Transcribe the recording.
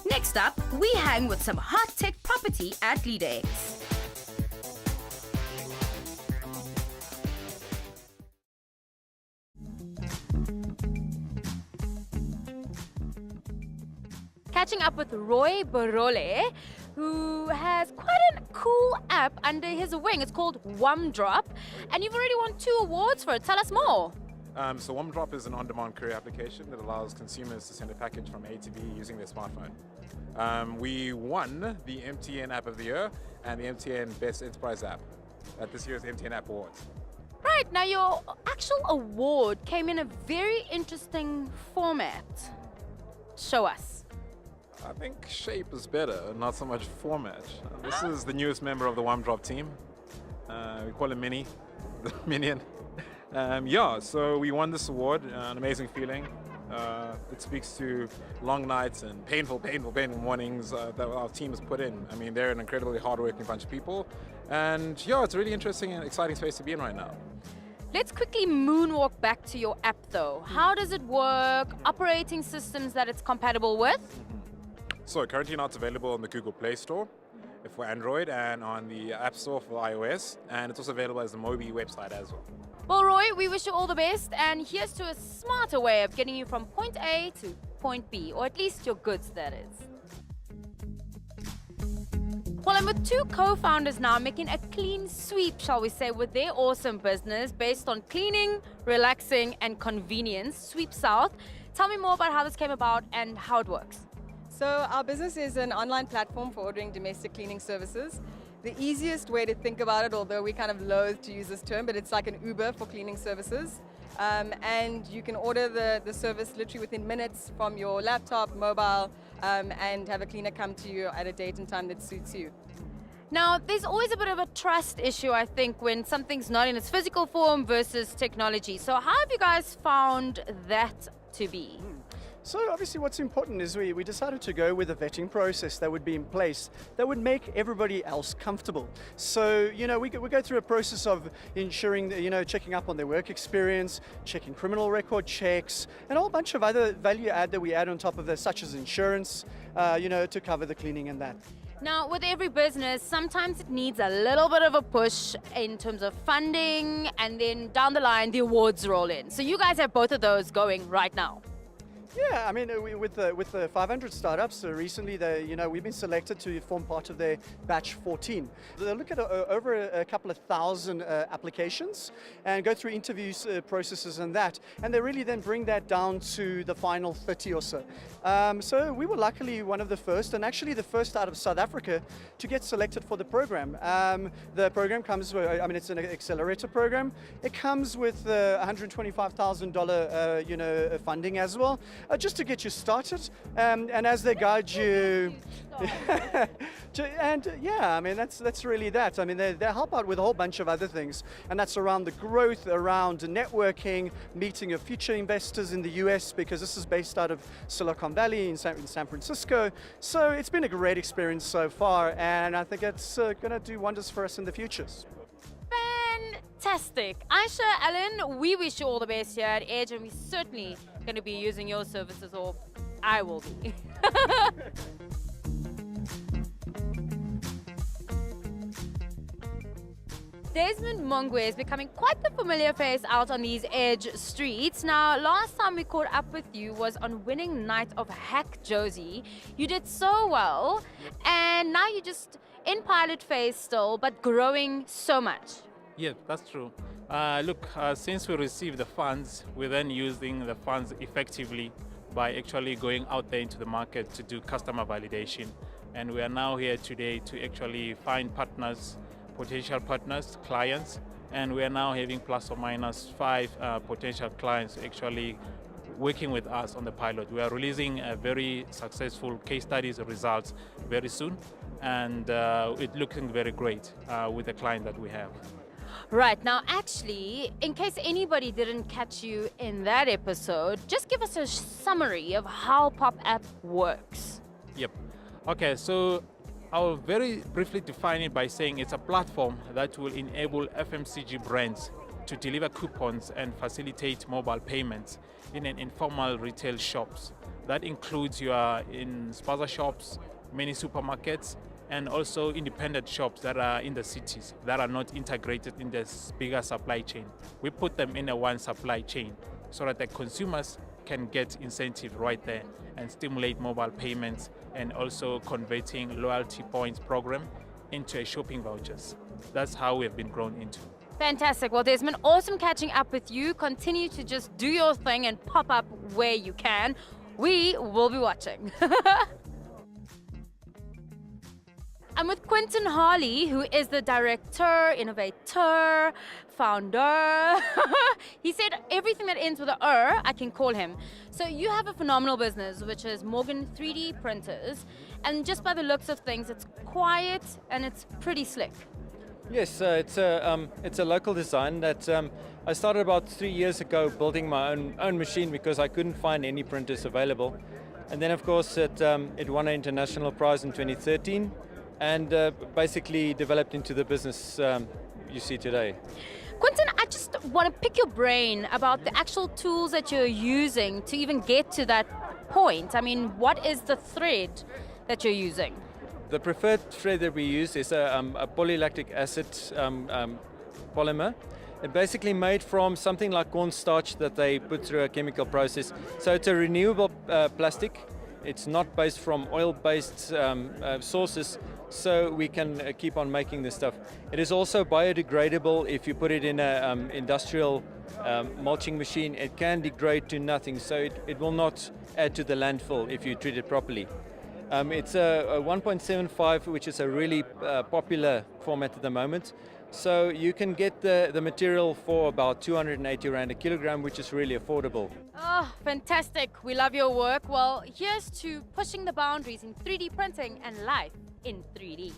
Next up, we hang with some hot tech property at LeaderEx. Catching up with Roy Borole, who has quite a cool app under his wing. It's called Drop, and you've already won 2 awards for it. Tell us more. So Drop is an on-demand courier application that allows consumers to send a package from A to B using their smartphone. We won the MTN App of the Year and the MTN Best Enterprise App at this year's MTN App Awards. Right, now your actual award came in a very interesting format. Show us. I think shape is better, not so much format. This is the newest member of the Drop team. We call him Mini, the Minion. So we won this award, an amazing feeling. It speaks to long nights and painful mornings that our team has put in. I mean, they're an incredibly hardworking bunch of people. And yeah, it's a really interesting and exciting space to be in right now. Let's quickly moonwalk back to your app though. How does it work? Operating systems that it's compatible with? So currently now it's available on the Google Play Store for Android and on the App Store for iOS. And it's also available as a Mobi website as well. Well, Roy, we wish you all the best, and here's to a smarter way of getting you from point A to point B, or at least your goods, that is. Well, I'm with 2 co-founders now making a clean sweep, shall we say, with their awesome business based on cleaning, relaxing, and convenience, Sweep South. Tell me more about how this came about and how it works. So our business is an online platform for ordering domestic cleaning services. The easiest way to think about it, although we kind of loathe to use this term, but it's like an Uber for cleaning services. And you can order the service literally within minutes from your laptop, mobile, and have a cleaner come to you at a date and time that suits you. Now, there's always a bit of a trust issue, I think, when something's not in its physical form versus technology. So how have you guys found that to be? So obviously what's important is we decided to go with a vetting process that would be in place that would make everybody else comfortable. So, we go through a process of ensuring that, checking up on their work experience, checking criminal record checks, and a whole bunch of other value add that we add on top of this, such as insurance, to cover the cleaning and that. Now, with every business, sometimes it needs a little bit of a push in terms of funding, and then down the line, the awards roll in. So you guys have both of those going right now. Yeah, I mean, with the 500 startups recently, we've been selected to form part of their batch 14. They look at over a couple of thousand applications and go through interviews processes and that, and they really then bring that down to the final 30 or so. So we were luckily one of the first, and actually the first out of South Africa to get selected for the program. The program comes with, it's an accelerator program. It comes with $125,000, funding as well. Just to get you started, and as they guide you, and yeah, I mean that's really that. I mean they help out with a whole bunch of other things, and that's around the growth, around networking, meeting of future investors in the US, because this is based out of Silicon Valley in San Francisco. So it's been a great experience so far, and I think it's going to do wonders for us in the futures. Fantastic. Aisha, Alan, we wish you all the best here at Edge, and we're certainly going to be using your services, or I will be. Desmond Mongwe is becoming quite the familiar face out on these Edge streets. Now, last time we caught up with you was on winning night of Hack Josie. You did so well, and now you're just in pilot phase still, but growing so much. Yeah, that's true. Since we received the funds, we're then using the funds effectively by actually going out there into the market to do customer validation. And we are now here today to actually find partners, potential partners, clients, and we are now having plus or minus 5 potential clients actually working with us on the pilot. We are releasing a very successful case studies results very soon, and it's looking very great with the client that we have. Right, now actually, in case anybody didn't catch you in that episode, just give us a summary of how PopApp works. Yep. Okay, so I'll very briefly define it by saying it's a platform that will enable FMCG brands to deliver coupons and facilitate mobile payments in an informal retail shops. That includes your in spaza shops, many supermarkets, and also independent shops that are in the cities that are not integrated in this bigger supply chain. We put them in a one supply chain so that the consumers can get incentive right there and stimulate mobile payments and also converting loyalty points program into a shopping vouchers. That's how we've been grown into. Fantastic. Well, Desmond, awesome catching up with you. Continue to just do your thing and pop up where you can. We will be watching. I'm with Quentin Harley, who is the director, innovator, founder. He said everything that ends with a I can call him. So you have a phenomenal business, which is Morgan 3D printers. And just by the looks of things, it's quiet and it's pretty slick. Yes, it's a local design that I started about 3 years ago building my own machine because I couldn't find any printers available. And then of course it won an international prize in 2013 and basically developed into the business you see today. Quentin, I just want to pick your brain about the actual tools that you're using to even get to that point. I mean, what is the thread that you're using? The preferred thread that we use is a polylactic acid polymer. It's basically made from something like cornstarch that they put through a chemical process. So it's a renewable plastic. It's not based from oil-based sources, so we can keep on making this stuff. It is also biodegradable. If you put it in an industrial mulching machine, it can degrade to nothing, so it will not add to the landfill if you treat it properly. It's a 1.75, which is a really popular format at the moment. So you can get the material for about 280 Rand a kilogram, which is really affordable. Oh, fantastic. We love your work. Well, here's to pushing the boundaries in 3D printing and life in 3D.